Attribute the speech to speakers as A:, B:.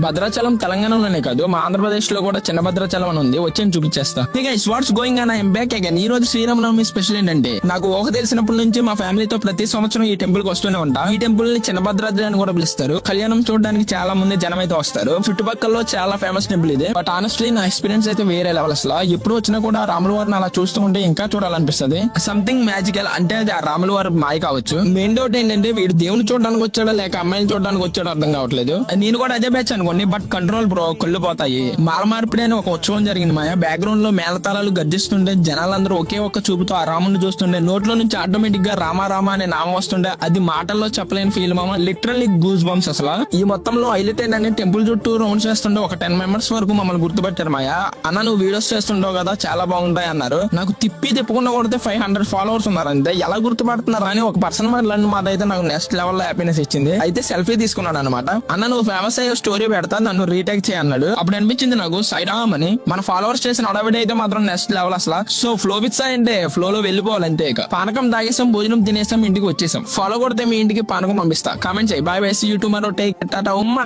A: భద్రాచలం తెలంగాణలోనే కాదు, మా ఆంధ్రప్రదేశ్ లో కూడా చిన్న భద్రాచలం అని ఉంది. వచ్చి చూపించేస్తా. What's going on, I'm back again. ఈ రోజు శ్రీరామనవమి స్పెషల్ ఏంటంటే, నాకు ఊహ తెలిసినప్పటి నుంచి మా ఫ్యామిలీతో ప్రతి సంవత్సరం ఈ టెంపుల్ కి వస్తూనే ఉంటా. ఈ టెంపుల్ ని చిన్న భద్రాద్రి అని కూడా పిలుస్తారు. కళ్యాణం చూడడానికి చాలా మంది జనం అయితే వస్తారు. చుట్టుపక్కల చాలా ఫేమస్ టెంపుల్ ఇది. బట్ ఆనెస్ట్లీ నా ఎక్స్పీరియన్స్ అయితే వేరే లెవెల్. అసలు ఎప్పుడు వచ్చినా కూడా రాముల వారిని అలా చూస్తూ ఉంటే ఇంకా చూడాలనిపిస్తుంది. Something magical. అంటే అది ఆ రాముల వారి మాయ కావచ్చు. మెయిన్ డౌట్ ఏంటంటే, వీడు దేవుని చూడడానికి వచ్చాడో లేక అమ్మాయిని చూడడానికి వచ్చాడో అర్థం కావట్లేదు. నేను కూడా అదే బ్యాచ్ అనుకోండి, బట్ కంట్రోల్ బ్రో, కళ్ళు పోతాయి. మారమార్పిడి అని ఒక ఉత్సవం జరిగింది మాయ. బ్యాక్గ్రౌండ్ లో మేళతాళాలు గర్జిస్తుంటే జనాలందరూ ఒకే ఒక్క చూపుతో ఆ రాముని చూస్తుండే. నోట్లో నుంచి ఆటోమేటిక్ గా రామా రామా అనే నామం వస్తుండే. అది మాటల్లో చెప్పలేని ఫీల్ మామ. Literally goose bumps. అసలు ఈ మొత్తంలో హైలైట్ ఏంటంటే, టెంపుల్ చుట్టూ రౌండ్స్ చేస్తుండే ఒక 10 మెంబర్స్ వరకు మమ్మల్ని గుర్తుపెట్టారు మాయ. అన్న నువ్వు వీడియోస్ చేస్తుంటావు కదా, చాలా బాగుంటాయి అన్నారు. నాకు తిప్పకుండా కొడితే 500 ఫాలోవర్స్ ఉన్నారు అంతే. ఎలా గుర్తుపడుతున్నారు అని ఒక పర్సన్ మాదైతే నాకు నెక్స్ట్ లెవెల్ లో హ్యాపీనెస్ ఇచ్చింది. అయితే సెల్ఫీ తీసుకున్నాడు అనమాట. అన్న నువ్వు ఫేమస్ అయ్యే స్టోరీ పెడతా, నన్ను రీటేక్ చేయ అన్నాడు. అప్పుడు అనిపించింది నాకు సైరామ్ అని. మన ఫాలోవర్స్ చేసిన అడవిడ అయితే మాత్రం నెక్స్ట్ లెవెల్ అసలు. సో ఫ్లో విత్ అంటే ఫ్లో లో వెళ్ళిపోవాలంతే. ఇక పానకం తాగేసాం, భోజనం తినేసాం, ఇంటికి వచ్చేసాం. ఫాలో కొడితే మీ ఇంటికి పానకం పంపిస్తా. కామెంట్ చేయి. Bye bye, see you tomorrow, take tata Umma.